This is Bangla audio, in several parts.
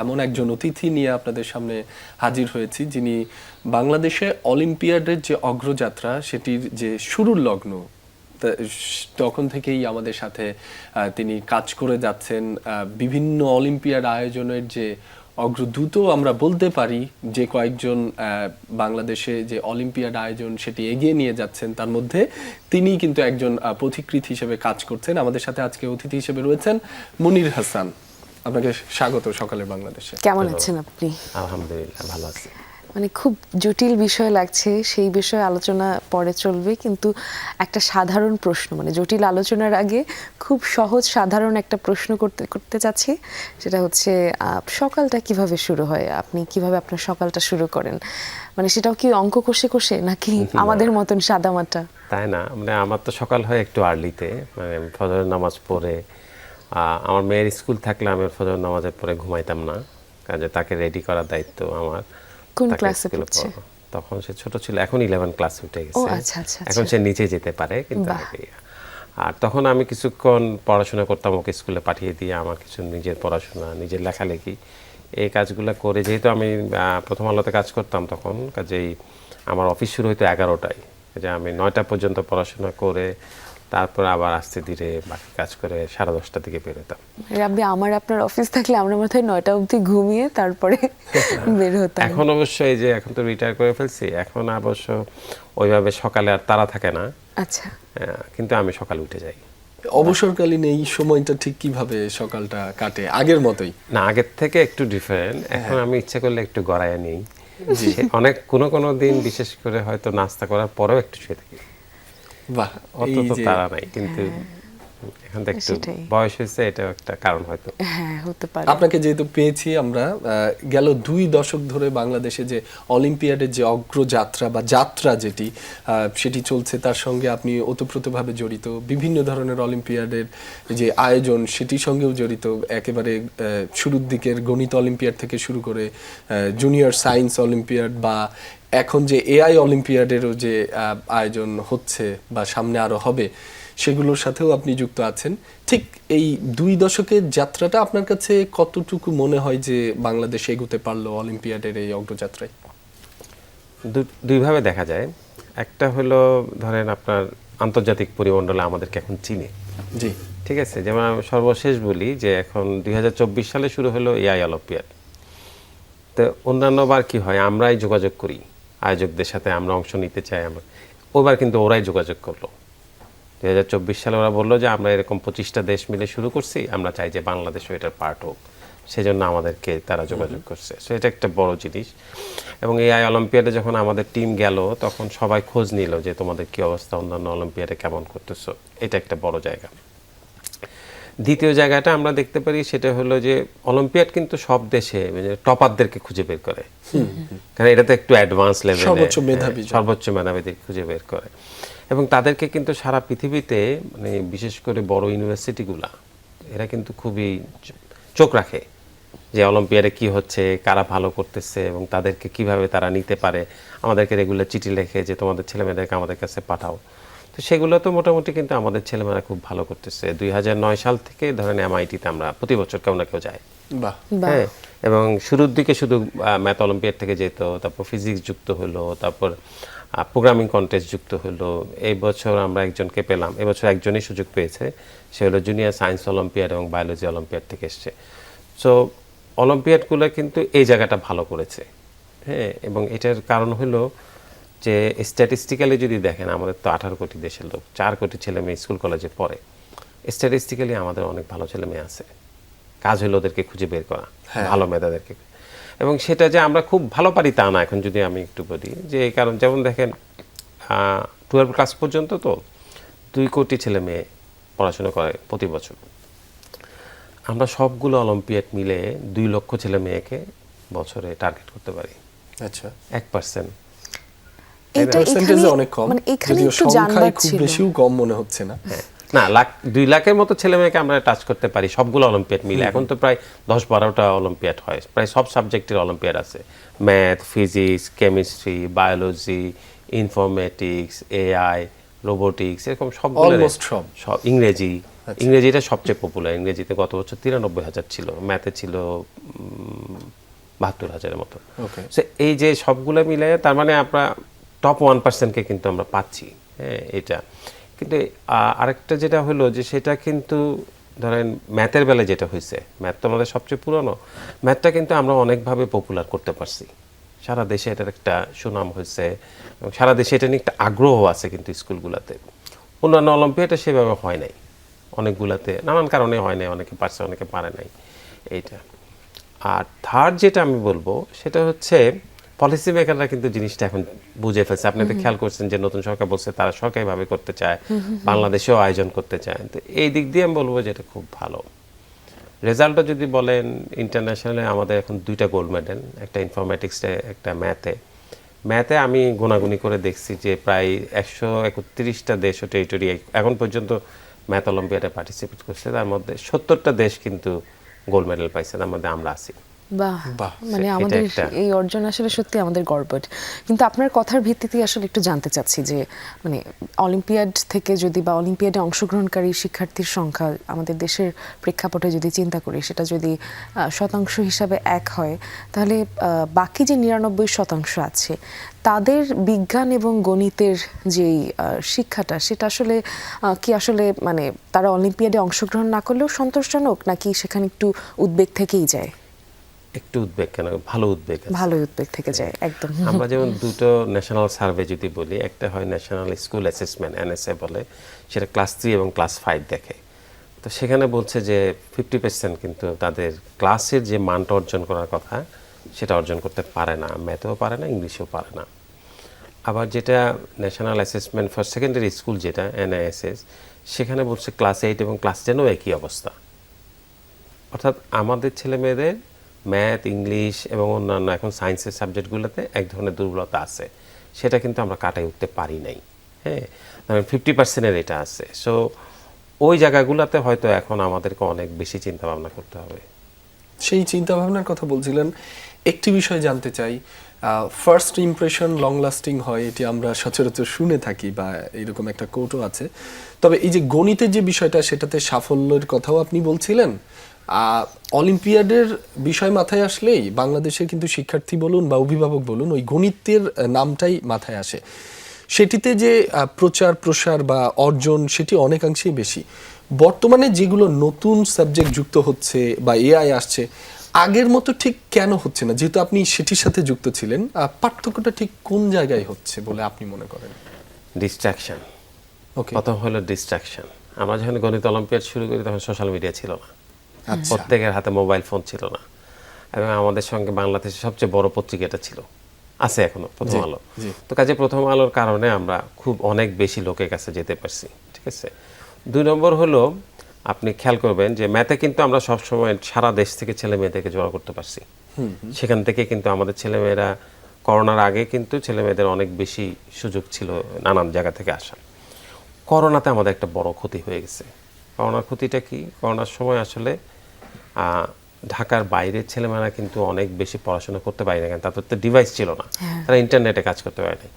এমন একজন অতিথি নিয়ে আপনাদের সামনে হাজির হয়েছি, যিনি বাংলাদেশে অলিম্পিয়াডের যে অগ্রযাত্রা সেটির যে শুরুর লগ্ন তখন থেকেই আমাদের সাথে তিনি কাজ করে যাচ্ছেন। বিভিন্ন অলিম্পিয়াড আয়োজনের যে অগ্রদূত আমরা বলতে পারি, যে কয়েকজন বাংলাদেশে যে অলিম্পিয়াড আয়োজন সেটি এগিয়ে নিয়ে যাচ্ছেন, তার মধ্যে তিনি কিন্তু একজন পথিকৃৎ হিসেবে কাজ করছেন। আমাদের সাথে আজকে অতিথি হিসেবে রয়েছেন মুনির হাসান। আপনাকে স্বাগত সকালের বাংলাদেশে। কেমন আছেন আপনি? আলহামদুলিল্লাহ, ভালো আছি। মানে খুব জটিল বিষয় লাগছে, সেই বিষয়ে আলোচনা পরে চলবে, কিন্তু একটা সাধারণ প্রশ্ন, মানে জটিল আলোচনার আগে খুব সহজ সাধারণ একটা প্রশ্ন করতে চাচ্ছি। সেটা হচ্ছে সকালটা কিভাবে শুরু হয়? আপনি কিভাবে আপনার সকালটা শুরু করেন? মানে সেটাও কি অঙ্ক কষে কষে, নাকি আমাদের মতন সাদামাটা? তাই না, মানে আমার তো সকাল হয় একটু আর্লিতে, মানে ফজরের নামাজ পড়ে। আমার মেয়ের স্কুল থাকলে আমি ফজরের নামাজের পরে ঘুমাইতাম না, কাজে তাকে রেডি করার দায়িত্ব আমার। কোন ক্লাসে পড়ছে? তখন সে ছোট ছিল, এখন 11 ক্লাস উঠে গেছে। আচ্ছা আচ্ছা, এখন সে নিচে যেতে পারে, কিন্তু আর তখন আমি কিছুক্ষণ পড়াশোনা করতাম, ওকে স্কুলে পাঠিয়ে দিয়ে আমার কিছু নিজের পড়াশোনা, নিজের লেখালেখি, এই কাজগুলো করে। যেহেতু আমি প্রথম আলোতে কাজ করতাম তখন, কাজেই আমার অফিস শুরু হইতো 11টায়, যে আমি 9টা পর্যন্ত পড়াশোনা করে তারপর আবার আস্তে ধীরে বাকি কাজ করে 10:30টার দিকে বেরোতাম। রাব্বি, আমার আপনার অফিস থাকলে আমরা মাথায় 9টা অবধি ঘুমিয়ে তারপরে বের হতাম। এখন অবশ্যই যে এখন তো রিটায়ার করে ফেলছি, এখন অবশ্য ওইভাবে সকালে আর তাড়া থাকে না। আচ্ছা, কিন্তু আমি সকালে উঠে যাই। অবসরকালীন এই সময়টা ঠিক কিভাবে সকালটা কাটে? আগের মতোই না, আগের থেকে একটু ডিফারেন্ট। এখন আমি ইচ্ছে করলে একটু গড়াইয়া নেই। অনেক কোনো দিন বিশেষ করে হয়তো নাস্তা করার পরেও একটু শুয়ে থাকি। বাহ, অত তো তাড়া নাই, কিন্তু এখন তো একটু বয়স হয়েছে, এটা একটা কারণ হয়তো। হ্যাঁ, হতে পারে। আপনাকে যেহেতু পেয়েছি আমরা, গেল 2 দশক ধরে বাংলাদেশে যে অলিম্পিয়াডের যে অগ্রযাত্রা বা যাত্রা যেটি সেটি চলছে, তার সঙ্গে আপনি ওতপ্রোতভাবে জড়িত। বিভিন্ন ধরনের অলিম্পিয়াডের যে আয়োজন সেটির সঙ্গেও জড়িত, একেবারে শুরুর দিকের গণিত অলিম্পিয়াড থেকে শুরু করে জুনিয়র সায়েন্স অলিম্পিয়াড, বা এখন যে এআই অলিম্পিয়াডেরও যে আয়োজন হচ্ছে বা সামনে আরো হবে, সেগুলোর সাথেও আপনি যুক্ত আছেন। ঠিক এই 2 দশকের যাত্রাটা আপনার কাছে কতটুকু মনে হয় যে বাংলাদেশ এগোতে পারলো অলিম্পিয়াডের এই অগ্রযাত্রায়? দুইভাবে দেখা যায়। একটা হলো ধরেন আপনার আন্তর্জাতিক পরিমণ্ডলে আমাদেরকে এখন চিনে, জি, ঠিক আছে। যেমন আমি সর্বশেষ বলি যে এখন 2024 সালে শুরু হলো এআই অলিম্পিয়াড। তো অন্যান্য বার কি হয়, আমরাই যোগাযোগ করি আয়োজকদের সাথে, আমরা অংশ নিতে চাই। আমরা ওবার কিন্তু ওরাই যোগাযোগ করলো। 2024 সালে ওরা বললো যে আমরা এরকম 25টা দেশ মিলে শুরু করছি, আমরা চাই যে বাংলাদেশও এটার পার্ট হোক, সেজন্য আমাদেরকে তারা যোগাযোগ করছে। সো এটা একটা বড় জিনিস। এবং এআই অলিম্পিয়াডে যখন আমাদের টিম গেল, তখন সবাই খোঁজ নিল যে তোমাদের কি অবস্থা, অন্যান্য অলিম্পিয়াডে কেমন করতেছো। এটা একটা বড় জায়গা। দ্বিতীয় জায়গাটা আমরা দেখতে পারি, সেটা হলো যে অলিম্পিয়াড কিন্তু সব দেশে টপারদেরকে খুঁজে বের করে, কারণ এটা তো একটু অ্যাডভান্স লেভেলে সর্বোচ্চ মেধাবীদের খুঁজে বের করে। এবং তাদেরকে কিন্তু সারা পৃথিবীতে, মানে বিশেষ করে বড় ইউনিভার্সিটিগুলা, এরা কিন্তু খুবই চোখ রাখে যে অলিম্পিয়াডে কি হচ্ছে, কারা ভালো করতেছে এবং তাদেরকে কিভাবে তারা নিতে পারে। আমাদেরকে রেগুলার চিঠি লেখে যে তোমাদের ছেলেমেয়েদেরকে আমাদের কাছে পাঠাও। তো সেগুলো তো মোটামুটি কিন্তু আমাদের ছেলেমেয়েরা খুব ভালো করতেছে। 2009 সাল থেকে ধরেন এমআইটিতে আমরা প্রতি বছর কেউ না কেউ যাই। হ্যাঁ, এবং শুরুর দিকে শুধু ম্যাথ অলিম্পিয়াড থেকে যেত, তারপর ফিজিক্স যুক্ত হলো, তারপর প্রোগ্রামিং কন্টেস্ট যুক্ত হলো। এই বছর আমরা একজনকে পেলাম, এবছর একজনই সুযোগ পেয়েছে, সে হলো জুনিয়র সায়েন্স অলিম্পিয়াড এবং বায়োলজি অলিম্পিয়াড থেকে এসছে। সো অলিম্পিয়াডগুলো কিন্তু এই জায়গাটা ভালো করেছে। হ্যাঁ, এবং এটার কারণ হলো যে স্ট্যাটিস্টিক্যালি যদি দেখেন, আমাদের তো 18 কোটি দেশের লোক, 4 কোটি ছেলে মেয়ে স্কুল কলেজে পড়ে। স্ট্যাটিস্টিক্যালি আমাদের অনেক ভালো ছেলে মেয়ে আছে। কাজ হলো ওদেরকে খুঁজে বের করা, ভালো মেধাদেরকে। এবং সেটা যে আমরা খুব ভালো পারি তা না। এখন যদি আমি একটু বলি যে এই কারণ, যেমন দেখেন 12 ক্লাস পর্যন্ত তো 2 কোটি ছেলে মেয়ে পড়াশোনা করে প্রতি বছর। আমরা সবগুলো অলিম্পিয়াড মিলে 2 লক্ষ ছেলে মেয়েকে বছরে টার্গেট করতে পারি। আচ্ছা, 1%। অনেক কম, মানে এখানে একটু জানবার ছিল, বেশিও কম মনে হচ্ছে না। না, 2 লাখের মতো ছেলে মেয়েকে আমরা টাচ করতে পারি সবগুলো অলিম্পিয়াড মিলে। এখন তো প্রায় 10-12টা অলিম্পিয়াড হয়, প্রায় সব সাবজেক্টের অলিম্পিয়াড আছে। Math, physics, chemistry, biology, informatics, AI, robotics, এরকম সবগুলো, সব। ইংরেজিটা সবচেয়ে পপুলার। ইংরেজিতে গত বছর 93,000 ছিল, ম্যাথে ছিল 72,000-এর মতো। ওকে। সো এই যে সবগুলো মিলে তার মানে আমরা টপ 1%-কে কিন্তু আমরা পাচ্ছি, হ্যাঁ এটা। কিন্তু আরেকটা যেটা হলো যে সেটা কিন্তু ধরেন ম্যাথের বেলায় যেটা হয়েছে, ম্যাথ তো আমাদের সবচেয়ে পুরনো, ম্যাথটা কিন্তু আমরা অনেকভাবে পপুলার করতে পারছি, সারা দেশে এটার একটা সুনাম হয়েছে এবং সারা দেশে এটা নিয়ে একটা আগ্রহ আছে কিন্তু স্কুলগুলোতে। অন্যান্য অলিম্পিয়াডে সেভাবে হয় নাই, অনেকগুলাতে নানান কারণে হয় নাই, অনেকে পারছে অনেকে পারে নাই এইটা। আর থার্ড যেটা আমি বলবো সেটা হচ্ছে পলিসি মেকাররা কিন্তু জিনিসটা এখন বুঝে ফেলছে। আপনি তো খেয়াল করছেন যে নতুন সরকার বলছে তারা সরকারিভাবে করতে চায়, বাংলাদেশেও আয়োজন করতে চায়, তো এই দিক দিয়ে আমি বলবো যে এটা খুব ভালো। রেজাল্টটা যদি বলেন ইন্টারন্যাশনালে আমাদের এখন 2টা গোল্ড মেডেল, একটা ইনফরমেটিক্সে একটা ম্যাথে আমি গোনাগুনি করে দেখছি যে প্রায় 131টা দেশ ও টেরিটরি এখন পর্যন্ত ম্যাথ অলিম্পিয়াডে পার্টিসিপেট করছে, তার মধ্যে 70টা দেশ কিন্তু গোল্ড মেডেল পাইছে, তার মধ্যে আমরা আছি। বাহ, বাহ, মানে এটা আমাদের একটা- এই অর্জন আসলে সত্যি আমাদের গর্ব। কিন্তু আপনার কথার ভিত্তিতে আসলে একটু জানতে চাচ্ছি যে মানে অলিম্পিয়াড থেকে যদি বা অলিম্পিয়াডে অংশগ্রহণকারী শিক্ষার্থীর সংখ্যা আমাদের দেশের প্রেক্ষাপটে যদি চিন্তা করি, সেটা যদি শতাংশ হিসাবে 1 হয়, তাহলে বাকি যে 99% আছে তাদের বিজ্ঞান এবং গণিতের যেই শিক্ষাটা, সেটা আসলে কি আসলে মানে তারা অলিম্পিয়াডে অংশগ্রহণ না করলেও সন্তোষজনক, নাকি সেখানে একটু উদ্বেগ থেকেই যায়? একটু উদ্বেগ কেন, ভালো উদ্বেগ আছে। ভালো উদ্বেগ থেকে যায় একদম। আমরা যেমন দুটো ন্যাশনাল সার্ভে যদি বলি, একটা হয় ন্যাশনাল স্কুল অ্যাসেসমেন্ট NSA বলে, সেটা ক্লাস 3 এবং ক্লাস 5 দেখে। তো সেখানে বলছে যে 50% কিন্তু তাদের ক্লাসের যে মানটা অর্জন করার কথা সেটা অর্জন করতে পারে না, ম্যাথেও পারে না, ইংলিশেও পারে না। আবার যেটা national assessment for secondary school যেটা NISS, সেখানে বলছে ক্লাস 8 এবং ক্লাস 10ও একই অবস্থা। অর্থাৎ আমাদের ছেলে মেয়েদের ম্যাথ, ইংলিশ এবং অন্যান্য এখন সায়েন্সের সাবজেক্টগুলোতে এক ধরনের দুর্বলতা আছে, সেটা কিন্তু আমরা কাটাই উঠতে পারি নাই। হ্যাঁ, 50%-এর এটা আছে। সো ওই জায়গাগুলোতে হয়তো এখন আমাদেরকে অনেক বেশি চিন্তা ভাবনা করতে হবে। সেই চিন্তা ভাবনার কথা বলছিলেন। একটি বিষয় জানতে চাই, ফার্স্ট ইমপ্রেশন লং লাস্টিং হয়, এটি আমরা সচরাচর শুনে থাকি বা এরকম একটা কোটও আছে। তবে এই যে গণিতের যে বিষয়টা, সেটাতে সাফল্যের কথাও আপনি বলছিলেন। অলিম্পিয়াডের বিষয় মাথায় আসলেই বাংলাদেশের কিন্তু শিক্ষার্থী বলুন বা অভিভাবক বলুন, ওই গণিতের নামটাই মাথায় আসে। সেটিতে যে প্রচার প্রসার বা অর্জন, সেটি অনেকাংশেই বেশি। বর্তমানে যেগুলো নতুন সাবজেক্ট যুক্ত হচ্ছে বা AI আসছে, আগের মতো ঠিক কেন হচ্ছে না? যেহেতু আপনি সেটির সাথে যুক্ত ছিলেন, পার্থক্যটা ঠিক কোন জায়গায় হচ্ছে বলে আপনি মনে করেন? ডিস্ট্রাকশন, ওকে, প্রথম হলো ডিস্ট্রাকশন। আমরা যখন গণিত অলিম্পিয়াড শুরু করি তখন সোশ্যাল মিডিয়া ছিল না, আচ্ছা, প্রত্যেকের হাতে মোবাইল ফোন ছিল না, এবং আমাদের সঙ্গে বাংলাদেশের সবচেয়ে বড় পত্রিকাটা ছিল, আছে এখনো, প্রথম জি, আলো। জি। তো কাজে প্রথম আলোর কারণে আমরা খুব অনেক বেশি লোকের কাছে যেতে পারছি, ঠিক আছে। 2 নম্বর হলো আপনি খেয়াল করবেন যে ম্যাথে কিন্তু আমরা সবসময় সারা দেশ থেকে ছেলে মেয়েদেরকে জড়ো করতে পারছি। সেখান থেকে কিন্তু আমাদের ছেলেমেয়েরা করোনার আগে কিন্তু ছেলে মেয়েদের অনেক বেশি সুযোগ ছিল নানান জায়গা থেকে আসা। করোনাতে আমাদের একটা বড় ক্ষতি হয়ে গেছে। করোনার ক্ষতিটা কি? করোনার সময় আসলে ঢাকার বাইরের ছেলেমেয়েরা কিন্তু অনেক বেশি পড়াশোনা করতে পারে না, কারণ তাদের তো ডিভাইস ছিল না, তারা ইন্টারনেটে কাজ করতে পারে না।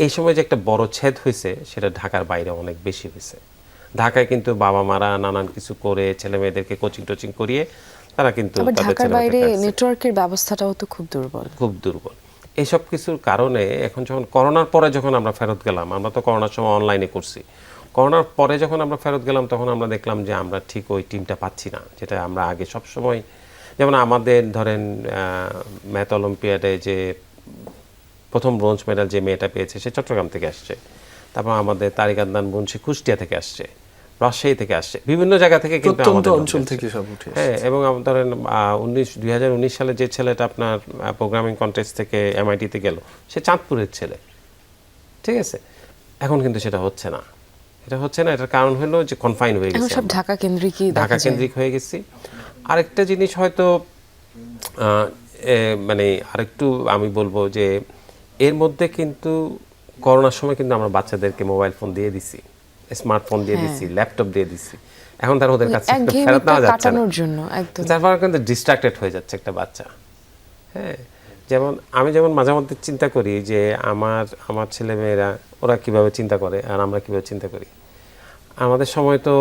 এই সময় যে একটা বড় ছেদ হয়েছে, সেটা ঢাকার বাইরে অনেক বেশি হয়েছে। ঢাকায় কিন্তু বাবা মারা নানান কিছু করে ছেলে মেয়েদেরকে কোচিং টোচিং করিয়ে তারা কিন্তু আবার তাদের ঢাকার বাইরে ছেলেমেয়েদেরকে নেটওয়ার্কের ব্যবস্থাটাও তো খুব দুর্বল। খুব দুর্বল। এইসব কিছুর কারণে এখন যখন করোনার পরে যখন আমরা ফেরত গেলাম, আমরা তো করোনার সময় অনলাইনে করছি, করোনার পরে যখন আমরা ফেরত গেলাম তখন আমরা দেখলাম যে আমরা ঠিক ওই টিমটা পাচ্ছি না, যেটা আমরা আগে সব সময়। যেমন আমাদের ধরেন ম্যাথ অলিম্পিয়াডে যে প্রথম ব্রোঞ্জ মেডাল যে মেয়েটা পেয়েছে, সে চট্টগ্রাম থেকে আসছে। তারপর আমাদের তারিক আদনান বোন, সে কুষ্টিয়া থেকে আসছে, রাজশাহী থেকে আসছে, বিভিন্ন জায়গা থেকে কিন্তু প্রত্যন্ত আমাদের লোক অঞ্চল আসছে। থেকে সব উঠে হ্যাঁ, এবং ধরেন 2019 সালে যে ছেলেটা আপনার প্রোগ্রামিং কন্টেস্ট থেকে MIT-তে গেল, সে চাঁদপুরের ছেলে, ঠিক আছে। এখন কিন্তু সেটা হচ্ছে না, এটা হচ্ছে না। এটার কারণ হলো যে কনফাইন হয়ে এখন গেছে, সব ঢাকা কেন্দ্রিকই দেখা ঢাকা যায়। কেন্দ্রিক হয়ে গেছি। আরেকটা জিনিস হয়তো মানে আরেকটু আমি বলবো যে এর মধ্যে কিন্তু করোনার সময় কিন্তু আমরা বাচ্চাদেরকে মোবাইল ফোন দিয়ে দিছি, স্মার্টফোন দিয়ে দিছি, ল্যাপটপ দিয়ে দিছি। এখন তার ওদের কাছে ফেরত নেওয়া যাচ্ছে না, কাটানোর জন্য একদম। তারপর কিন্তু ডিস্ট্রাক্টেড হয়ে যাচ্ছে একটা বাচ্চা। হ্যাঁ, যেমন আমি যেমন মাঝে মধ্যে চিন্তা করি যে আমার ছেলে মেয়েরা ওরা কিভাবে চিন্তা করে আর আমরা কিভাবে চিন্তা করি। আমাদের সময় তো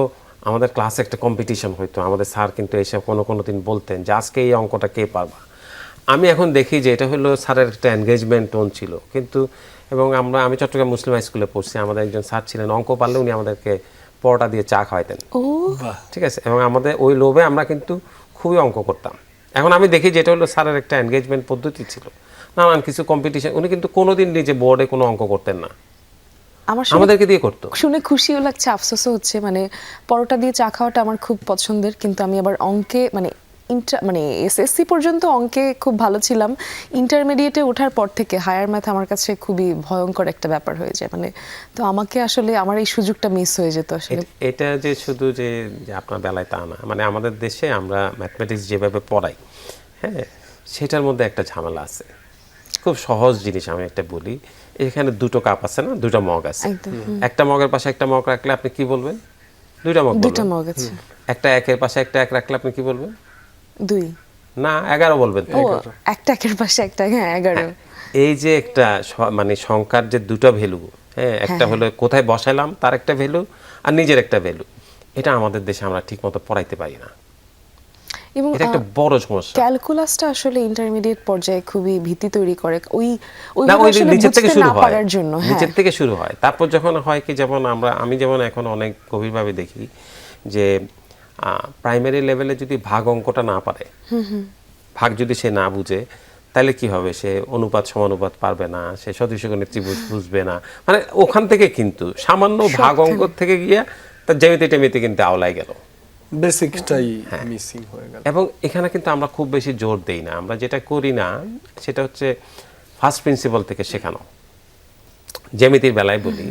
আমাদের ক্লাসে একটা কম্পিটিশন হইতো, আমাদের স্যার কিন্তু এসে কোনো দিন বলতেন যে আজকে এই অঙ্কটা কে পারবা। আমি এখন দেখি যে এটা হলো স্যারের একটা এনগেজমেন্ট টোন ছিল, কিন্তু এবং আমি চট্টগ্রাম মুসলিম হাই স্কুলে পড়ছি, আমাদের একজন স্যার ছিলেন, অঙ্ক পারলে উনি আমাদেরকে পরোটা দিয়ে চা খাওয়াইতেন, ও বাহ, ঠিক আছে, এবং আমাদের ওই লোভে আমরা কিন্তু খুবই অঙ্ক করতাম। এখন আমি দেখি যে এটা হলো স্যারের একটা এনগেজমেন্ট পদ্ধতি ছিল, নানান কিছু কম্পিটিশন, উনি কিন্তু কোনোদিন নিজে বোর্ডে কোনো অঙ্ক করতেন না, আমার শুনে আমাদেরকে দিয়ে করতো। শুনে খুশিও লাগছে, আফসোসও হচ্ছে। মানে পরোটা দিয়ে চা খাওয়াটা আমার খুব পছন্দের, কিন্তু আমি আবার অঙ্কে মানে মানে এসএসসি পর্যন্ত অঙ্কে খুব ভালো ছিলাম। ইন্টারমিডিয়েটে ওঠার পর থেকে হায়ার ম্যাথ আমার কাছে খুবই ভয়ঙ্কর একটা ব্যাপার হয়ে যায়। মানে তো আমাকে আসলে আমার এই সুযোগটা মিস হয়ে যেত আসলে। এটা যে শুধু যে যে আপনার বেলায় তা না, মানে আমাদের দেশে আমরা ম্যাথমেটিক্স যেভাবে পড়াই, হ্যাঁ, সেটার মধ্যে একটা ঝামেলা আছে। খুব সহজ জিনিস আমি একটা বলি, এখানে দুটো কাপ আছে না, দুটো মগ আছে, একদম, একটা মগের পাশে একটা মগ রাখলে আপনি কি বলবেন? দুইটা মগ দুটো বলবেন। মগ আছে, একটা একের পাশে একটা এক রাখলে আপনি কি বলবেন? দুই। না, 11 বলবেন তো। ও একটা একের পাশে একটা, হ্যাঁ 11। এই যে একটা মানে সংখ্যার যে দুটো ভ্যালু, হ্যাঁ, একটা হলো কোথায় বসাইলাম তার একটা ভ্যালু, আর নিজের একটা ভ্যালু, এটা আমাদের দেশে আমরা ঠিক মতো পড়াইতে পারি না, এবং এটা একটা বড় সমস্যা। ক্যালকুলাসটা আসলে ইন্টারমিডিয়েট পর্যায়ে খুবই ভীতি তৈরি করে, ওই না, ওই আসলে নিচের থেকে বুঝতে শুরু না হয়, পারার জন্য। হ্যাঁ, নিচের থেকে শুরু হয়, তারপর যখন হয় কি, যেমন আমি যেমন এখন অনেক গভীরভাবে দেখি যে প্রাইমারি লেভেলে যদি ভাগ অঙ্কটা না পারে, ভাগ যদি সে না বুঝে, তাহলে কি হবে? সে অনুপাত সমানুপাত পারবে না, সে সদৃশগণের ত্রিভুজ বুঝবে না, মানে ওখান থেকে কিন্তু সামান্য ভাগ অঙ্ক থেকে গিয়ে তার জ্যামিতি টেমিতি কিন্তু আওলায় গেল, বেসিকটাই মিসিং হয়ে গেল। এবং এখানে কিন্তু আমরা খুব বেশি জোর দেই না, আমরা যেটা করি না সেটা হচ্ছে ফার্স্ট প্রিন্সিপাল থেকে শেখানো। জ্যামিতির বেলায় বলি,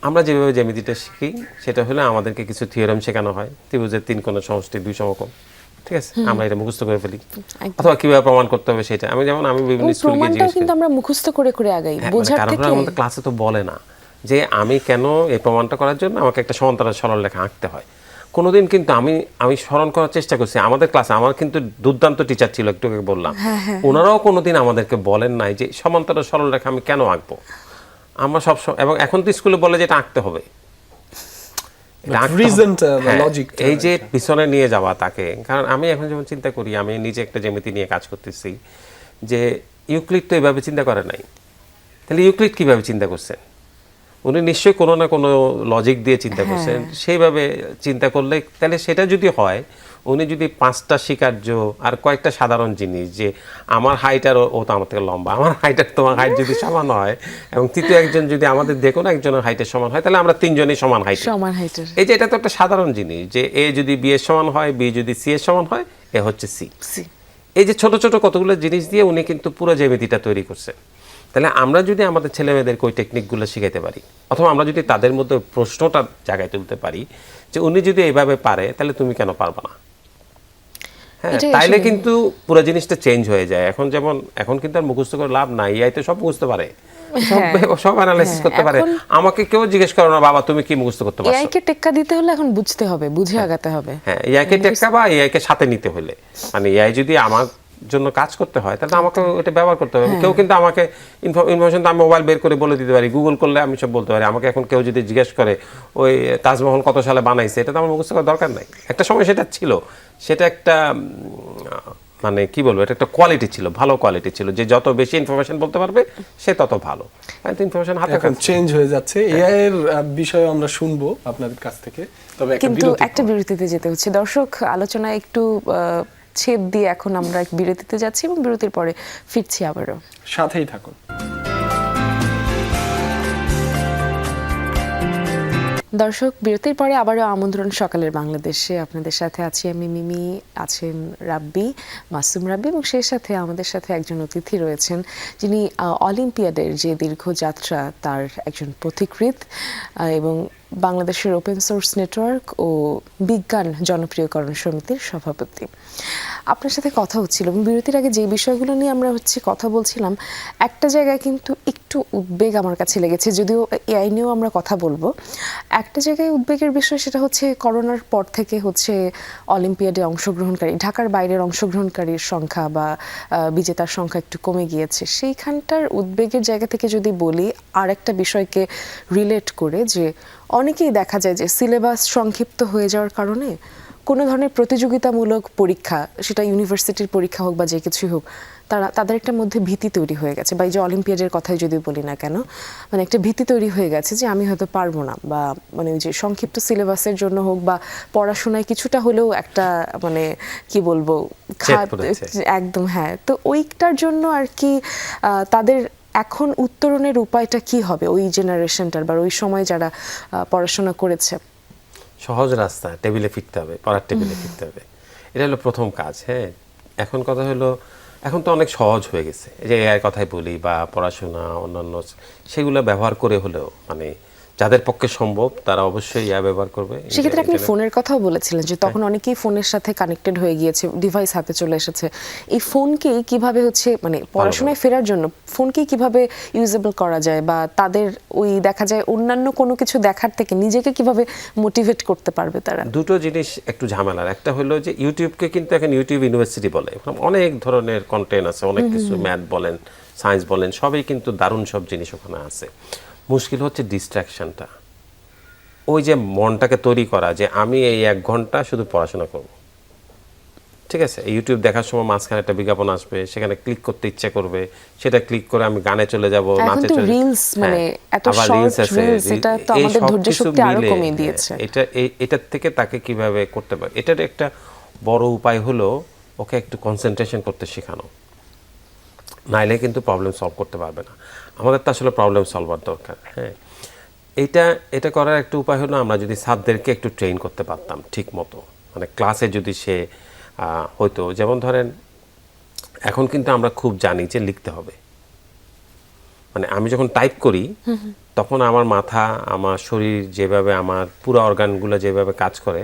আমরা যেভাবে জ্যামিতিটা শিখি সেটা হলো আমাদেরকে কিছু থিওরেম শেখানো হয়, ত্রিভুজের 3 কোণের সমষ্টি 2 সমকোণ, ঠিক আছে, আমরা এটা মুখস্থ করে ফেলি, অথবা কিভাবে প্রমাণ করতে হবে সেটা। আমি বিভিন্ন স্কুলে গিয়ে প্রমাণটাও কিন্তু আমরা মুখস্থ করে করে আগাই বোঝার কারণ থেকে। আমাদের ক্লাসে তো বলে না যে আমি কেন এই প্রমাণটা করার জন্য আমাকে একটা সমান্তরাল সরল রেখা আঁকতে হয়। কোনোদিন কিন্তু আমি স্মরণ করার চেষ্টা করছি, আমাদের ক্লাসে আমার কিন্তু দুর্দান্ত টিচার ছিল, একটু আগে বললাম, ওনারাও কোনোদিন আমাদেরকে বলেন নাই যে সমান্তরাল সরল রেখা আমি কেন আঁকবো। আমরা সব এবং এখন তো স্কুলে বলে যে এটা আঁকতে হবে, এই যে পিছনে নিয়ে যাওয়া তাকে। কারণ আমি এখন যেমন চিন্তা করি, আমি নিজে একটা জ্যামিতি নিয়ে কাজ করতেছি, যে ইউক্লিড তো এভাবে চিন্তা করে নাই, তাহলে ইউক্লিড কিভাবে চিন্তা করছেন? উনি নিশ্চয়ই কোনো না কোনো লজিক দিয়ে চিন্তা করছেন, সেইভাবে চিন্তা করলে তাহলে সেটা যদি হয়, উনি যদি 5টা স্বীকার্য আর কয়েকটা সাধারণ জিনিস, যে আমার হাইট আর ও তো আমার থেকে লম্বা, আমার হাইট আর তোমার হাইট যদি সমান হয়, এবং তৃতীয় একজন যদি আমাদের দেখো না একজনের হাইটের সমান হয়, তাহলে আমরা 3 জনই সমান হাইটের। এই যে এটা তো একটা সাধারণ জিনিস, যে এ যদি বি এর সমান হয়, বি যদি সি এর সমান হয়, এ হচ্ছে সি। এই যে ছোট ছোট কতগুলো জিনিস দিয়ে উনি কিন্তু পুরো জ্যামিতিটা তৈরি করছেন। তাহলে আমরা যদি আমাদের ছেলেমেয়েদেরকে ওই টেকনিকগুলো শিখাইতে পারি, অথবা আমরা যদি তাদের মধ্যে প্রশ্নটা জায়গায় তুলতে পারি যে উনি যদি এইভাবে পারে, তাহলে তুমি কেন পারবে না? হ্যাঁ, তাইলে কিন্তু পুরো জিনিসটা চেঞ্জ হয়ে যায়। এখন কিন্তু আর মুখস্থ করে লাভ নাই, এআই তো সব বুঝতে পারে, সব অ্যানালাইসিস করতে পারে। আমাকে কেউ জিজ্ঞেস করো না, বাবা তুমি কি মুখস্থ করতে পারছো? এআই কে টেক্কা দিতে হলে এখন বুঝতে হবে, বুঝে আগাতে হবে। হ্যাঁ, এআই কে টেক্কা বা এআই কে সাথে নিতে হলে, মানে এআই যদি আমার জন্য কাজ করতে হয়, তাহলে আমাকে এটা ব্যবহার করতে হবে। কেউ কিন্তু আমাকে ইনফরমেশন তো আমি মোবাইল বের করে বলে দিতে পারি, গুগল করলে আমি সব বলতে পারি। আমাকে এখন কেউ যদি জিজ্ঞেস করে ওই তাজমহল কত সালে বানাইছে, এটা তো আমার মুখস্থ করার দরকার নাই। একটা সময় সেটা ছিল, সেটা একটা মানে কি বলবো, এটা একটা কোয়ালিটি ছিল, ভালো কোয়ালিটি ছিল, যে যত বেশি ইনফরমেশন বলতে পারবে সে তত ভালো। ইনফরমেশন হাতে এখন চেঞ্জ হয়ে যাচ্ছে। এআই এর বিষয়ে আমরা শুনবো আপনাদের কাছ থেকে, তবে কিন্তু একটা বিরতিতে যেতে হচ্ছে। দর্শক, আলোচনা একটু ছেদ দিয়ে এখন আমরা এক বিরতিতে যাচ্ছি, এবং বিরতির পরে ফিরছি আবারও, সাথেই থাকুন। দর্শক, বিরতির পরে আবারও আমন্ত্রণ সকালের বাংলাদেশে। আপনাদের সাথে আছি আমি মিমি, আছেন রাব্বি, মাসুম রাব্বি, এবং সেই সাথে আমাদের সাথে একজন অতিথি রয়েছেন, যিনি অলিম্পিয়াডের যে দীর্ঘ যাত্রা তার একজন পথিকৃৎ, এবং বাংলাদেশের ওপেন সোর্স নেটওয়ার্ক ও বিজ্ঞান জনপ্রিয়করণ সমিতির সভাপতি। আপনার সাথে কথা হচ্ছিল, এবং বিরতির আগে যে বিষয়গুলো নিয়ে আমরা কথা বলছিলাম, একটা জায়গায় কিন্তু একটু উদ্বেগ আমার কাছে লেগেছে, যদিও এআই নিয়েও আমরা কথা বলবো। একটা জায়গায় উদ্বেগের বিষয়, সেটা হচ্ছে করোনার পর থেকে অলিম্পিয়াডে অংশগ্রহণকারী, ঢাকার বাইরের অংশগ্রহণকারীর সংখ্যা বা বিজেতার সংখ্যা একটু কমে গিয়েছে। সেইখানটার উদ্বেগের জায়গা থেকে যদি বলি, আর একটা বিষয়কে রিলেট করে, যে অনেকেই দেখা যায় যে সিলেবাস সংক্ষিপ্ত হয়ে যাওয়ার কারণে কোনো ধরনের প্রতিযোগিতামূলক পরীক্ষা, সেটা ইউনিভার্সিটির পরীক্ষা হোক বা যে কিছুই হোক, তাদের একটা মধ্যে ভীতি তৈরি হয়ে গেছে, বা এই যে অলিম্পিয়াডের কথাই যদি বলি না কেন, মানে একটা ভীতি তৈরি হয়ে গেছে যে আমি হয়তো পারবো না, বা মানে ওই যে সংক্ষিপ্ত সিলেবাসের জন্য হোক বা পড়াশোনায় কিছুটা হলেও একটা মানে কি বলবো পড়েছে। একদম, হ্যাঁ। তো ওইটার জন্য আর কি তাদের এখন উত্তরণের উপায়টা কি হবে ওই জেনারেশনটার, বা ওই সময় যারা পড়াশোনা করেছে? সহজ রাস্তা, টেবিলে ফিরতে হবে, পড়ার টেবিলে ফিরতে হবে, এটা হলো প্রথম কাজ। হ্যাঁ, এখন কথা হলো এখন তো অনেক সহজ হয়ে গেছে, এই যে এআই কথাই বলি বা পড়াশোনা অন্যান্য সেগুলো ব্যবহার করে হলেও মানে যাদের পক্ষে সম্ভব তারা অবশ্যই ইয়া ব্যবহার করবে। সেক্ষেত্রে আপনি ফোনের কথাও বলেছিলেন যে তখন অনেকেই ফোনের সাথে কানেক্টেড হয়ে গিয়েছে, ডিভাইস হাতে চলে এসেছে। এই ফোনকেই কিভাবে হচ্ছে মানে পড়াশোনায় ফেরার জন্য ফোনকেই কিভাবে ইউজেবল করা যায়, বা তাদের ওই দেখা যায় অন্যান্য কোনো কিছু দেখার থেকে নিজেকে কিভাবে মোটিভেট করতে পারবে তারা? দুটো জিনিস একটু ঝামেলার। একটা হলো যে ইউটিউবকে কিন্তু এখন ইউটিউব ইউনিভার্সিটি বলে, অনেক ধরনের কন্টেন্ট আছে, অনেক কিছু ম্যাথ বলেন, সায়েন্স বলেন, সবই কিন্তু দারুণ সব জিনিস ওখানে আছে। মুশকিল হচ্ছে ডিস্ট্রাকশনটা, ওই যে মনটাকে তৈরি করা যে আমি এই 1 ঘন্টা শুধু পড়াশোনা করব। ঠিক আছে, ইউটিউব দেখার সময় মাঝখানে একটা বিজ্ঞাপন আসবে, সেখানে ক্লিক করতে ইচ্ছে করবে, সেটা ক্লিক করে আমি গানে চলে যাব, নাচে চলে যাব। রিলস মানে এত শর্ট রিলস, এটা তো আমাদের ধৈর্য শক্তি আরো কমিয়ে দিয়েছে। এটার থেকে তাকে কিভাবে করতে পারে, এটার একটা বড় উপায় হলো ওকে একটু কনসেন্ট্রেশন করতে শেখানো, নাইলে কিন্তু প্রবলেম সলভ করতে পারবে না। আমাদের তো আসলে প্রবলেম সলভার দরকার। হ্যাঁ, এটা করার একটা উপায় হলো আমরা যদি ছাত্রদেরকে একটু ট্রেন করতে পারতাম ঠিক মতো, মানে ক্লাসে যদি সে হয়তো, যেমন ধরেন এখন কিন্তু আমরা খুব জানি যে লিখতে হবে, মানে আমি যখন টাইপ করি তখন আমার মাথা, আমার শরীর যেভাবে, আমার পুরো অর্গানগুলো যেভাবে কাজ করে,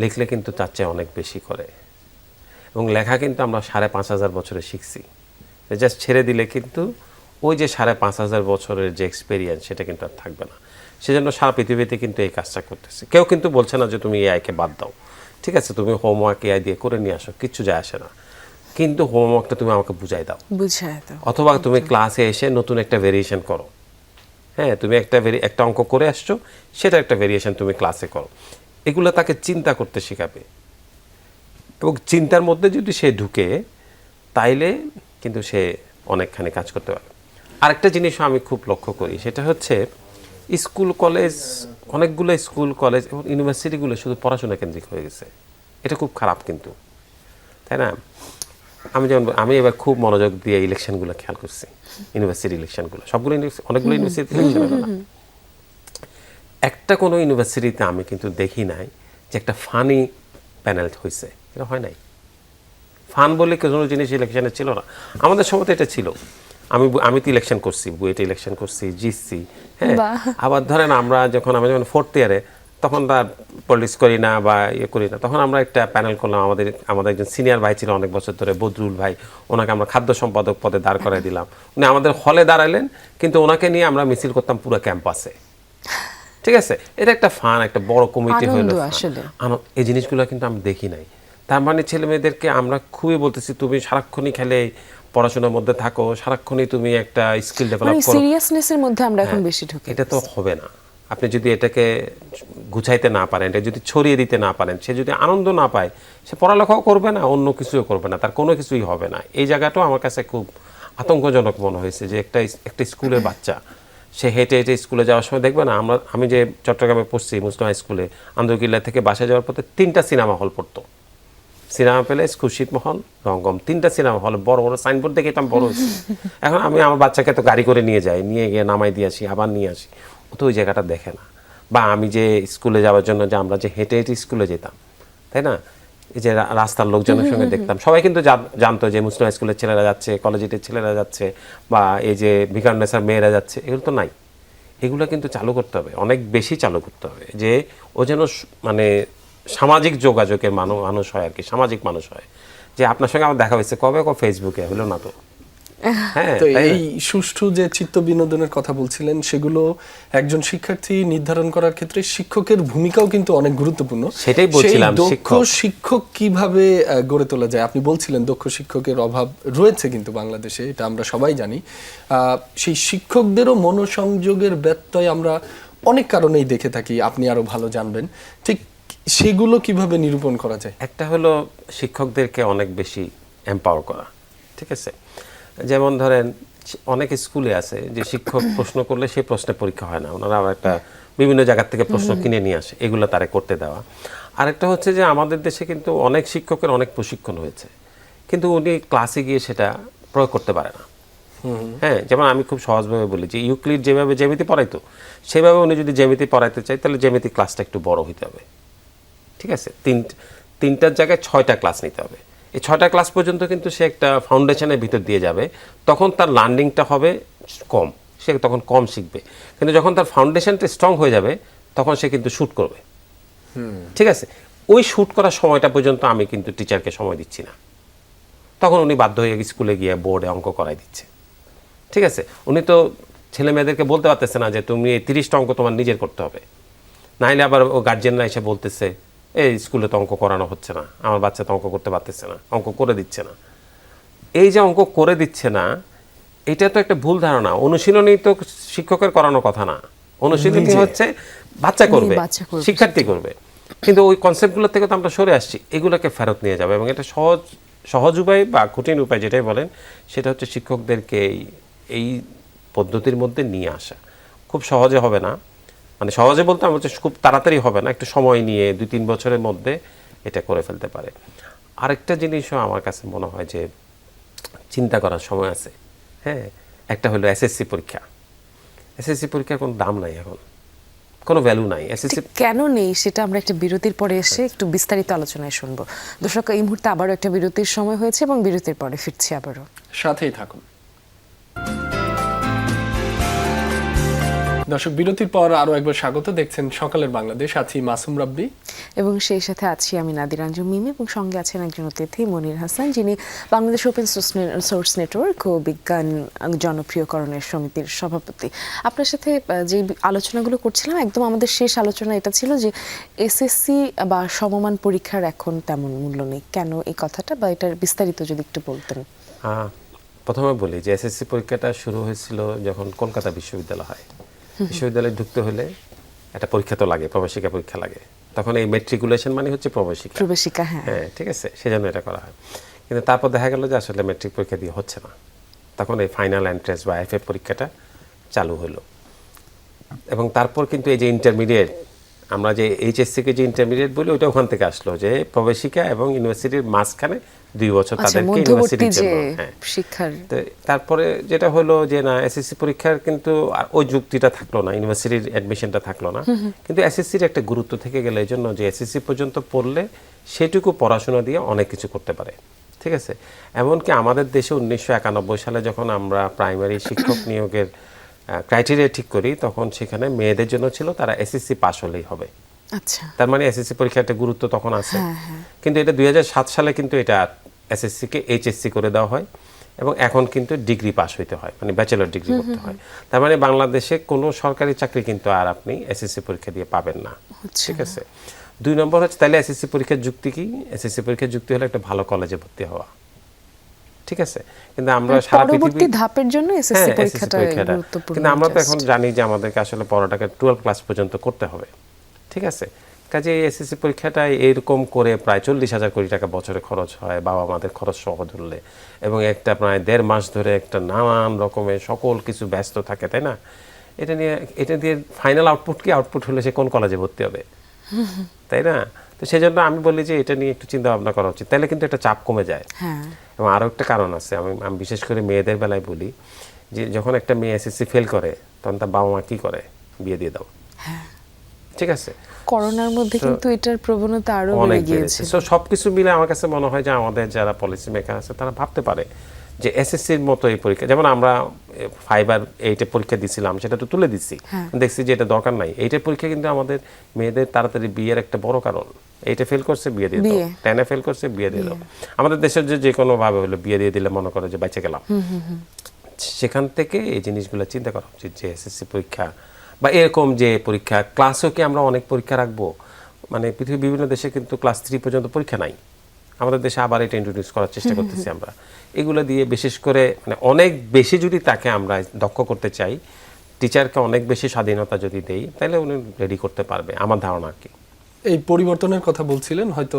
লিখলে কিন্তু তার চেয়ে অনেক বেশি করে। এবং লেখা কিন্তু আমরা 5,500 বছরে শিখছি, জাস্ট ছেড়ে দিলে কিন্তু ওই যে 5,500 বছরের যে এক্সপেরিয়েন্স সেটা কিন্তু আর থাকবে না। সেজন্য সারা পৃথিবীতে কিন্তু এই কাজটা করতেছে। কেউ কিন্তু বলছে না যে তুমি এআইকে বাদ দাও, ঠিক আছে তুমি হোমওয়ার্ক এআই দিয়ে করে নিয়ে আসো, কিচ্ছু যায় আসে না, কিন্তু হোমওয়ার্কটা তুমি আমাকে বুঝাই দাও, অথবা তুমি ক্লাসে এসে নতুন একটা ভেরিয়েশন করো। হ্যাঁ, তুমি একটা অঙ্ক করে আসছো, সেটা একটা ভেরিয়েশন তুমি ক্লাসে করো। এগুলো তাকে চিন্তা করতে শেখাবে, এবং চিন্তার মধ্যে যদি সে ঢুকে তাইলে কিন্তু সে অনেকখানি কাজ করতে পারবে। আরেকটা জিনিসও আমি খুব লক্ষ্য করি, সেটা হচ্ছে স্কুল কলেজ, অনেকগুলো স্কুল কলেজ এবং ইউনিভার্সিটিগুলো শুধু পড়াশোনা কেন্দ্রিক হয়ে গেছে। এটা খুব খারাপ কিন্তু, তাই না? আমি এবার খুব মনোযোগ দিয়ে ইলেকশনগুলো খেয়াল করছি, ইউনিভার্সিটি ইলেকশনগুলো, সবগুলো অনেকগুলো ইউনিভার্সিটি ইলেকশন হলো না, একটা কোনো ইউনিভার্সিটিতে আমি কিন্তু দেখি নাই যে একটা ফানি প্যানেল হয়েছে, এটা হয় নাই। ফান বলে কোনো জিনিস ইলেকশনে ছিল না, আমাদের সময় তো এটা ছিল। আমি তো ইলেকশন করছি, বুয়েটে ইলেকশন করছি, জিতছি। হ্যাঁ, আবার ধরেন আমি যখন 4th ইয়ারে, তখন তার পলিটিক্স করি না বা করি না, তখন আমরা একটা প্যানেল করলাম। আমাদের একজন সিনিয়র ভাই ছিল অনেক বছর ধরে, বদরুল ভাই, ওনাকে আমরা খাদ্য সম্পাদক পদে দাঁড় করাই দিলাম। উনি আমাদের হলে দাঁড়ালেন, কিন্তু ওনাকে নিয়ে আমরা মিছিল করতাম পুরো ক্যাম্পাসে। ঠিক আছে, এটা একটা ফান, একটা বড় কমিটি হলো, এই জিনিসগুলো কিন্তু আমি দেখি নাই। তার মানে ছেলে মেয়েদেরকে আমরা খুবই বলতেছি তুমি সারাক্ষণই খেলে পড়াশোনার মধ্যে থাকো, সারাক্ষণই তুমি একটা স্কিল ডেভেলপ করো, সিরিয়াসনেসের মধ্যে আমরা এখন বেশি ঢুকে। এটা তো হবে না। আপনি যদি এটাকে গুছাইতে না পারেন, এটা যদি ছড়িয়ে দিতে না পারেন, সে যদি আনন্দ না পায়, সে পড়ালেখাও করবে না, অন্য কিছুও করবে না, তার কোনো কিছুই হবে না। এই জায়গাটাও আমার কাছে খুব আতঙ্কজনক মনে হয়েছে যে একটা স্কুলের বাচ্চা, সে হেঁটে হেঁটে স্কুলে যাওয়ার সময় দেখবে না, আমি যে চট্টগ্রামে পড়ছি মুসলিম হাই স্কুলে, আন্দরকিল্লা থেকে বাসায় যাওয়ার পথে 3টা সিনেমা হল পড়তো, সিনেমা প্যালেস, খুরশিদ মহল, রঙ্গম, 3টা সিনেমা হল, বড় বড় সাইনবোর্ড দেখে আমি বড় হয়েছি। এখন আমি আমার বাচ্চাকে তো গাড়ি করে নিয়ে যাই, নিয়ে গিয়ে নামাই দিয়ে আসি, আবার নিয়ে আসি, ও তো ওই জায়গাটা দেখে না। বা আমি যে স্কুলে যাওয়ার জন্য যে আমরা যে হেঁটে হেঁটে স্কুলে যেতাম, তাই না, এই যে রাস্তার লোকজনের সঙ্গে দেখতাম, সবাই কিন্তু জানতো যে মুসলিম হাই স্কুলের ছেলেরা যাচ্ছে, কলেজের ছেলেরা যাচ্ছে, বা এই যে ভিকারুন্নেসার মেয়েরা যাচ্ছে, এগুলো তো নাই। এগুলো কিন্তু চালু করতে হবে, অনেক বেশি চালু করতে হবে, যে ও যেন মানে সামাজিক যোগাযোগের মানুষ হয় আর কি, সামাজিক মানুষ হয়। যে আপনার সঙ্গে আমার দেখা হয়েছে কবে, ফেসবুকে, হলো না তো। হ্যাঁ, তো এই সুষ্ঠু যে চিত্ত বিনোদনের কথা বলছিলেন, সেগুলো একজন শিক্ষার্থী নির্ধারণ করার ক্ষেত্রে শিক্ষকের ভূমিকাও কিন্তু অনেক গুরুত্বপূর্ণ। সেটাই বলছিলাম, দক্ষ শিক্ষক কিভাবে গড়ে তোলা যায়। আপনি বলছিলেন দক্ষ শিক্ষকের অভাব রয়েছে কিন্তু বাংলাদেশে, এটা আমরা সবাই জানি। সেই শিক্ষকদেরও মনোসংযোগের ব্যত্যয় আমরা অনেক কারণেই দেখে থাকি, আপনি আরো ভালো জানবেন। ঠিক সেগুলো কিভাবে নিরূপণ করা যায়? একটা হলো শিক্ষকদেরকে অনেক বেশি এম্পাওয়ার করা, ঠিক আছে? যেমন ধরেন অনেক স্কুলে আছে যে শিক্ষক প্রশ্ন করলে সেই প্রশ্নে পরীক্ষা হয় না, ওনারা আবার একটা বিভিন্ন জায়গা থেকে প্রশ্ন কিনে নিয়ে আসে, এগুলো তারা করতে দেওয়া। আরেকটা হচ্ছে যে আমাদের দেশে কিন্তু অনেক শিক্ষকের অনেক প্রশিক্ষণ হয়েছে, কিন্তু উনি ক্লাসে গিয়ে সেটা প্রয়োগ করতে পারে না। হ্যাঁ, যেমন আমি খুব সহজভাবে বলি যে ইউক্লিড যেভাবে জ্যামিতি পড়াইতো সেভাবে উনি যদি জ্যামিতি পড়াইতে চাই তাহলে জ্যামিতি ক্লাসটা একটু বড় হইতে হবে, ঠিক আছে? তিনটার জায়গায় 6টা ক্লাস নিতে হবে। এই 6টা ক্লাস পর্যন্ত কিন্তু সে একটা ফাউন্ডেশনের ভিতর দিয়ে যাবে, তখন তার লার্নিংটা হবে কম, সে তখন কম শিখবে। কিন্তু যখন তার ফাউন্ডেশনটা স্ট্রং হয়ে যাবে তখন সে কিন্তু শ্যুট করবে, ঠিক আছে? ওই শ্যুট করার সময়টা পর্যন্ত আমি কিন্তু টিচারকে সময় দিচ্ছি না, তখন উনি বাধ্য হয়ে স্কুলে গিয়ে বোর্ডে অঙ্ক করাই দিচ্ছে, ঠিক আছে? উনি তো ছেলে মেয়েদেরকে বলতে পারতেছে না যে তুমি এই 30টা অঙ্ক তোমার নিজের করতে হবে, নাইলে আবার ও গার্জিয়ানরা এসে বলতেছে এই স্কুলে তো অঙ্ক করানো হচ্ছে না, আমার বাচ্চা তো অঙ্ক করতে পারতেছে না, অঙ্ক করে দিচ্ছে না। এই যে অঙ্ক করে দিচ্ছে না, এটা তো একটা ভুল ধারণা। অনুশীলনী তো শিক্ষকের করানোর কথা না, অনুশীলনী হচ্ছে বাচ্চা করবে, শিক্ষার্থী করবে। কিন্তু ওই কনসেপ্টগুলো থেকে তো আমরা সরে আসছি, এগুলোকে ফেরত নিয়ে যাবে। এবং এটা সহজ উপায় বা কঠিন উপায় যেটাই বলেন, সেটা হচ্ছে শিক্ষকদেরকে এই পদ্ধতির মধ্যে নিয়ে আসা। খুব সহজে হবে না, মানে সহজে বলতে আমি হচ্ছে খুব তাড়াতাড়ি হবে না, একটু সময় নিয়ে 2-3 বছরের মধ্যে এটা করে ফেলতে পারে। আরেকটা জিনিসও আমার কাছে মনে হয় যে চিন্তা করার সময় আছে। হ্যাঁ, একটা হলো এসএসসি পরীক্ষা। এসএসসি পরীক্ষার কোনো দাম নাই এখন, কোনো ভ্যালু নাই। এসএসসি কেন নেই সেটা আমরা একটা বিরতির পরে এসে একটু বিস্তারিত আলোচনায় শুনবো। দর্শক, এই মুহূর্তে আবারও একটা বিরতির সময় হয়েছে এবং বিরতির পরে ফিরছি আবারও, সাথেই থাকুন। দর্শক, বিরতির পর আরো একবার স্বাগত। দেখছেন সকালের বাংলাদেশ, আছি মাসুম রাব্বি এবং সেই সাথে আছি আমি নাদিরা আঞ্জুম মিমি, এবং সঙ্গে আছেন একজন অতিথি মনির হাসান, যিনি বাংলাদেশ ওপেন সোর্স নেটওয়ার্ক ও বিজ্ঞান জনপ্রিয়করণের সমিতির সভাপতি। আপনার সাথে যে আলোচনাগুলো করছিলাম, একদম আমাদের শেষ আলোচনা এটা ছিল যে এসএসসি বা সমমান পরীক্ষার এখন তেমন মূল্য নেই। কেন এই কথাটা, বা এটার বিস্তারিত যদি একটু বলতেন। প্রথমে বলি যে এসএসসি পরীক্ষাটা শুরু হয়েছিল যখন কলকাতা বিশ্ববিদ্যালয় হয়। বিশ্ববিদ্যালয়ে ঢুকতে হলে একটা পরীক্ষা তো লাগে, প্রবেশিকা পরীক্ষা লাগে। তখন এই মেট্রিকুলেশন মানে হচ্ছে প্রবেশিকা। হ্যাঁ, ঠিক আছে, সেজন্য এটা করা হয়। কিন্তু তারপর দেখা গেল যে আসলে মেট্রিক পরীক্ষা দিয়ে হচ্ছে না, তখন এই ফাইনাল এন্ট্রান্স বা এফএ পরীক্ষাটা চালু হলো। এবং তারপর কিন্তু এই যে ইন্টারমিডিয়েট, আমরা যে এইচএসসি-কে যে ইন্টারমিডিয়েট বলি, ওইটা ওখান থেকে আসলো, যে প্রবেশিকা এবং ইউনিভার্সিটির মাঝখানে 2 বছর তাদেরকে ইউনিভার্সিটির জন্য। হ্যাঁ, শিক্ষার তারপরে যেটা হলো যে না, এসএসসি পরীক্ষার কিন্তু আর ওই যুক্তিটা থাকলো না, ইউনিভার্সিটির অ্যাডমিশনটা থাকলো না। কিন্তু এসএসসির একটা গুরুত্ব থেকে গেল এই জন্য যে এসএসসি পর্যন্ত পড়লে সেটুকু পড়াশোনা দিয়ে অনেক কিছু করতে পারে, ঠিক আছে? এমনকি আমাদের দেশে 1991 সালে যখন আমরা প্রাইমারি শিক্ষক নিয়োগের ক্রাইটেরিয়া ঠিক করি, তখন সেখানে মেয়েদের জন্য ছিল তারা এসএসসি পাস হলেই হবে। আচ্ছা, তার মানে এসএসসি পরীক্ষার একটা গুরুত্ব তখন আছে। কিন্তু এটা 2007 সালে কিন্তু এটা এসএসসি-কে এইচএসসি করে দেওয়া হয়, এবং এখন কিন্তু ডিগ্রি পাস হইতে হয়, মানে ব্যাচেলর ডিগ্রি করতে হয়। তার মানে বাংলাদেশে কোনো সরকারি চাকরি কিন্তু আর আপনি এসএসসি পরীক্ষা দিয়ে পাবেন না, ঠিক আছে? 2 নম্বর হচ্ছে, তাহলে এসএসসি পরীক্ষার যুক্তি কি? এসএসসি পরীক্ষার যুক্তি হলো একটা ভালো কলেজে ভর্তি হওয়া, ঠিক আছে? কিন্তু আমরা সারা পরবর্তী ধাপের জন্য এসএসসি পরীক্ষাটা গুরুত্বপূর্ণ। কিন্তু আমরা তো এখন জানি যে আমাদেরকে আসলে পড়াটাকে 12 ক্লাস পর্যন্ত করতে হবে, ঠিক আছে? কাজে এসএসসি পরীক্ষাটা এরকম করে প্রায় 40,000 কোটি টাকা বছরে খরচ হয়, বাবা আমাদের খরচ সহ ধরলে, এবং একটা প্রায় 1.5 মাস ধরে একটা নানান রকমের সকল কিছু ব্যস্ত থাকে, তাই না? এটা দিয়ে ফাইনাল আউটপুট কি? আউটপুট হলে সে কোন কলেজে ভর্তি হবে, তাই না? তো সেই জন্য আমি বলি যে এটা নিয়ে একটু চিন্তা ভাবনা করা উচিত, তাহলে কিন্তু একটা চাপ কমে যায়। এবং আরও একটা কারণ আছে, আমি বিশেষ করে মেয়েদের বেলায় বলি যে যখন একটা মেয়ে এসএসসি ফেল করে, তখন তার বাবা মা কি করে? বিয়ে দিয়ে দাও, ঠিক আছে? করোনার মধ্যে কিন্তু এটার প্রবণতা আরো বেড়ে গিয়েছে। সো সবকিছু মিলে আমার কাছে মনে হয় যে আমাদের যারা পলিসি মেকার আছে তারা ভাবতে পারে যে এসএসসির মতো এই পরীক্ষা, যেমন আমরা 5 আর 8 পরীক্ষা দিছিলাম, সেটা তো তুলে দিচ্ছি, দেখছি যে এটা দরকার নাই। 8 পরীক্ষা কিন্তু আমাদের মেয়েদের তাড়াতাড়ি বিয়ের একটা বড় কারণ। 8 ফেল করছে, বিয়ে দিয়ে দাও। 10 ফেল করছে, বিয়ে দিয়ে দাও। আমাদের দেশের যে কোনো ভাবে হলো বিয়ে দিয়ে দিলে মনে করে যে বেঁচে গেলাম। সেখান থেকে এই জিনিসগুলো চিন্তা করা উচিত যে এসএসসি পরীক্ষা বা এরকম যে পরীক্ষা, ক্লাসও কি আমরা অনেক পরীক্ষা রাখবো? মানে পৃথিবীর বিভিন্ন দেশে কিন্তু ক্লাস 3 পর্যন্ত পরীক্ষা নাই, আমাদের দেশে আবার এটা ইন্ট্রোডিউস করার চেষ্টা করতেছি আমরা। এগুলো দিয়ে বিশেষ করে মানে অনেক বেশি যদি তাকে আমরা দক্ষ করতে চাই, টিচারকে অনেক বেশি স্বাধীনতা যদি দেই, তাহলে উনি রেডি করতে পারবে, আমার ধারণা আর কি। এই পরিবর্তনের কথা বলছিলেন, হয়তো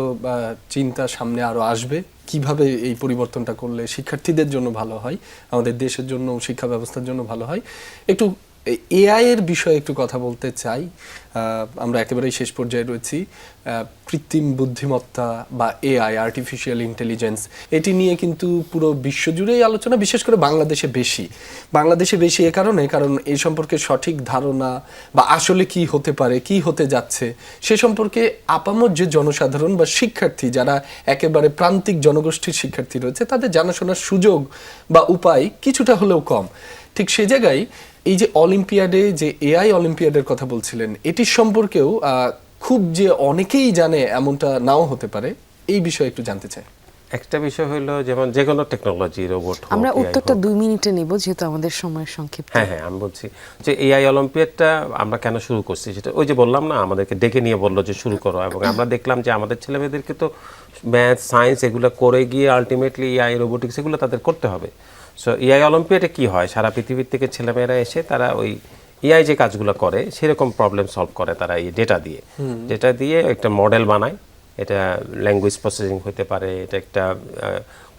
চিন্তা সামনে আরো আসবে কিভাবে এই পরিবর্তনটা করলে শিক্ষার্থীদের জন্য ভালো হয়, আমাদের দেশের জন্য, শিক্ষা ব্যবস্থার জন্য ভালো হয়। একটু এআই এর বিষয়ে একটু কথা বলতে চাই। আমরা একেবারেই শেষ পর্যায়ে রয়েছি। কৃত্রিম বুদ্ধিমত্তা বা এআই, আর্টিফিশিয়াল ইন্টেলিজেন্স, এটি নিয়ে কিন্তু পুরো বিশ্বজুড়েই আলোচনা, বিশেষ করে বাংলাদেশে বেশি এ কারণ এই সম্পর্কে সঠিক ধারণা বা আসলে কি হতে পারে, কি হতে যাচ্ছে সে সম্পর্কে আপামর যে জনসাধারণ বা শিক্ষার্থী, যারা একেবারে প্রান্তিক জনগোষ্ঠীর শিক্ষার্থী রয়েছে, তাদের জানাশোনার সুযোগ বা উপায় কিছুটা হলেও কম। ঠিক সে জায়গায় এই যে অলিম্পিয়াডে, যে এআই অলিম্পিয়াডের কথা বলছিলেন, এটির সম্পর্কেও খুব যে অনেকেই জানে এমনটা নাও হতে পারে, এই বিষয়ে একটু জানতে চাই। একটা বিষয় হলো, যেমন যে কোনো টেকনোলজি, রোবট, আমরা উত্তরটা 2 মিনিটে নিব যেহেতু আমাদের সময় সংক্ষিপ্ত। হ্যাঁ, আমি বলছি যে এআই অলিম্পিয়াডটা আমরা কেন শুরু করছি, সেটা ওই যে বললাম না, আমাদেরকে ডেকে নিয়ে বললো যে শুরু করো, এবং আমরা দেখলাম যে আমাদের ছেলেমেয়েদেরকে তো ম্যাথ, সায়েন্স এগুলো করে গিয়ে আলটিমেটলি এআই, রোবোটিক্স এগুলো তাদের করতে হবে। সো এআই অলিম্পিয়াডে কি হয়, সারা পৃথিবীর থেকে ছেলেমেয়েরা এসে তারা ওই এআই যে কাজগুলো করে সেরকম প্রবলেম সলভ করে তারা এই ডেটা দিয়ে একটা মডেল বানায়। এটা ল্যাঙ্গুয়েজ প্রসেসিং হতে পারে, এটা একটা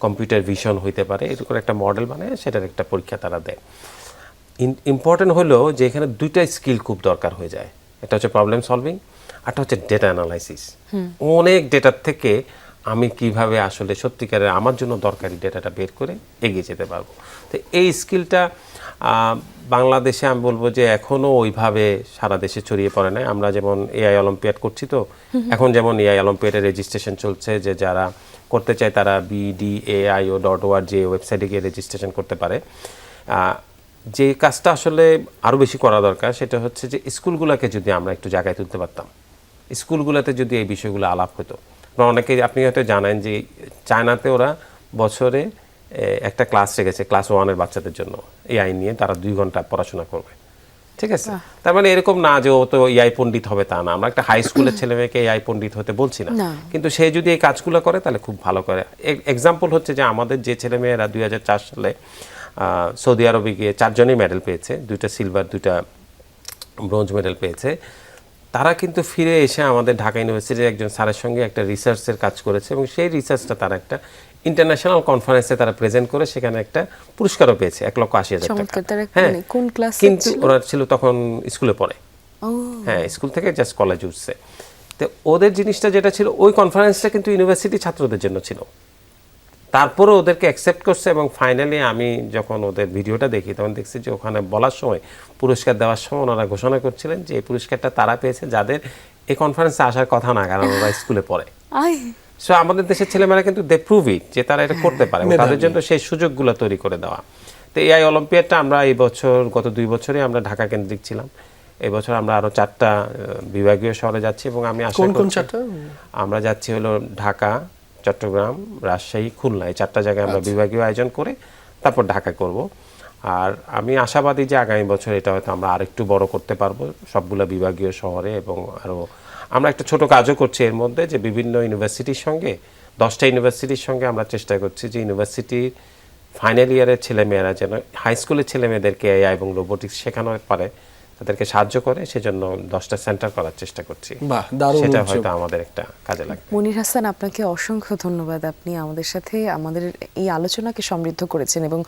কম্পিউটার ভিশন হইতে পারে, এরকম একটা মডেল বানায় সেটার একটা পরীক্ষা তারা দেয়। ইম্পর্টেন্ট হলো যে এখানে দুইটা স্কিল খুব দরকার হয়ে যায়। একটা হচ্ছে প্রবলেম সলভিং, একটা হচ্ছে ডেটা অ্যানালাইসিস। অনেক ডেটার থেকে আমি কিভাবে আসলে সত্যিকারের আমার জন্য দরকারি ডেটাটা বের করে এগিয়ে যেতে পারবো। তো এই স্কিলটা বাংলাদেশে আমি বলবো যে এখনও ওইভাবে সারা দেশে ছড়িয়ে পড়ে নাই। আমরা যেমন এআই অলিম্পিয়াড করছি, তো এখন যেমন এআই অলিম্পিয়াডের রেজিস্ট্রেশন চলছে, যে যারা করতে চায় তারা BDAIO.org ওয়েবসাইটে গিয়ে রেজিস্ট্রেশন করতে পারে। যে কাজটা আসলে আরও বেশি করা দরকার সেটা হচ্ছে যে স্কুলগুলোকে যদি আমরা একটু জায়গায় তুলতে পারতাম, স্কুলগুলোতে যদি এই বিষয়গুলো আলাপ হতো। অনেকে আপনি হয়তো জানেন যে চায়নাতে ওরা বছরে একটা ক্লাস রেখেছে, ক্লাস 1-এর বাচ্চাদের জন্য এআই নিয়ে, তারা 2 ঘন্টা পড়াশোনা করবে। ঠিক আছে, তার মানে এরকম না যে ও তো এআই পণ্ডিত হবে তা না। আমরা একটা হাই স্কুলের ছেলে মেয়েকে এআই পণ্ডিত হতে বলছি না, কিন্তু সে যদি এই কাজগুলো করে তাহলে খুব ভালো করে। এক্সাম্পল হচ্ছে যে আমাদের যে ছেলে মেয়েরা 2004 সালে সৌদি আরবে গিয়ে 4 জনই মেডেল পেয়েছে, 2টা সিলভার 2টা ব্রোঞ্জ মেডেল পেয়েছে, তারা কিন্তু ফিরে এসে আমাদের ঢাকা ইউনিভার্সিটির একজন স্যারের সঙ্গে একটা রিসার্চের কাজ করেছে, এবং সেই রিসার্চটা তারা একটা ইন্টারন্যাশনাল কনফারেন্সে তারা প্রেজেন্ট করে সেখানে একটা পুরস্কারও পেয়েছে, 1,80,000 টাকা। হ্যাঁ, কোন ক্লাস? কিন্তু ওরা ছিল তখন স্কুলে পড়ে। হ্যাঁ, স্কুল থেকে জাস্ট কলেজে উঠছে। তো ওদের জিনিসটা যেটা ছিল, ওই কনফারেন্সটা কিন্তু ইউনিভার্সিটি ছাত্রদের জন্য ছিল। তারপরে ওদেরকে অ্যাকসেপ্ট করছে, এবং ফাইনালি আমি যখন ওদের ভিডিওটা দেখি তখন দেখছি যে ওখানে বলার সময়, পুরস্কার দেওয়ার সময় ওনারা ঘোষণা করছিলেন যে এই পুরস্কারটা তারা পেয়েছে যাদের এই কনফারেন্সে আসার কথা না, কারণ ওরা স্কুলে পড়ে। সো আমাদের দেশের ছেলেমেয়েরা কিন্তু দে প্রুভ ইট যে তারা এটা করতে পারে, তাদের জন্য সেই সুযোগগুলো তৈরি করে দেওয়া। তো এআই অলিম্পিয়াডটা আমরা এই বছর, গত 2 বছরে আমরা ঢাকা কেন্দ্রিক ছিলাম। এই বছর আমরা আরো 4টা বিভাগীয় শহরে যাচ্ছি, এবং আমি আশা করছি আমরা যাচ্ছি হলো ঢাকা, চট্টগ্রাম, রাজশাহী, খুলনা, এই 4টা জায়গায় আমরা বিভাগীয় আয়োজন করে তারপর ঢাকা করব। আর আমি আশাবাদী যে আগামী বছর এটা হয়তো আমরা আরেকটু বড় করতে পারবো সবগুলো বিভাগীয় শহরে, এবং আরও আমরা একটা ছোট কাজও করছি এর মধ্যে, যে বিভিন্ন ইউনিভার্সিটির সঙ্গে, 10টা ইউনিভার্সিটির সঙ্গে আমরা চেষ্টা করছি যে ইউনিভার্সিটির ফাইনাল ইয়ারের ছেলেমেয়েরা যেন হাই স্কুলের ছেলেমেয়েদেরকে এআই এবং রোবোটিক্স শেখানো পারে, তাদেরকে সাহায্য করে, সেজন্য 10টা সেন্টার করার চেষ্টা করছি। সেটা হয়তো আমাদের একটা কাজে লাগবে। মনির হাসান, আপনাকে অসংখ্য ধন্যবাদ। আপনি আমাদের সাথে আমাদের এই আলোচনাকে সমৃদ্ধ করেছেন, এবং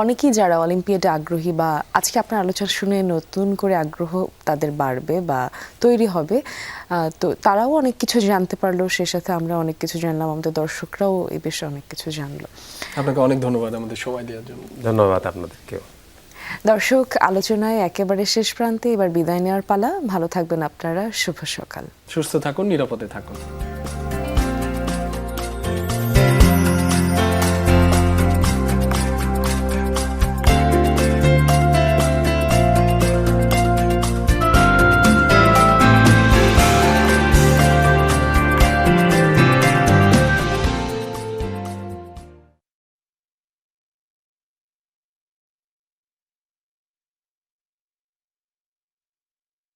অনেকেই যারা অলিম্পিয়াডে আগ্রহী বা আজকে আপনার আলোচনা শুনে নতুন করে আগ্রহ তাদের বাড়বে বা তৈরি হবে, তো তারাও অনেক কিছু জানতে পারলো, সেই সাথে আমরা অনেক কিছু জানলাম, আমাদের দর্শকরাও এই বিষয়ে অনেক কিছু জানলো। আপনাকে অনেক ধন্যবাদ আমাদের সময় দেওয়ার জন্য। ধন্যবাদ আপনাদেরকেও। দর্শক, আলোচনায় একেবারে শেষ প্রান্তে, এবার বিদায় নেওয়ার পালা। ভালো থাকবেন আপনারা, শুভ সকাল। সুস্থ থাকুন, নিরাপদে থাকুন।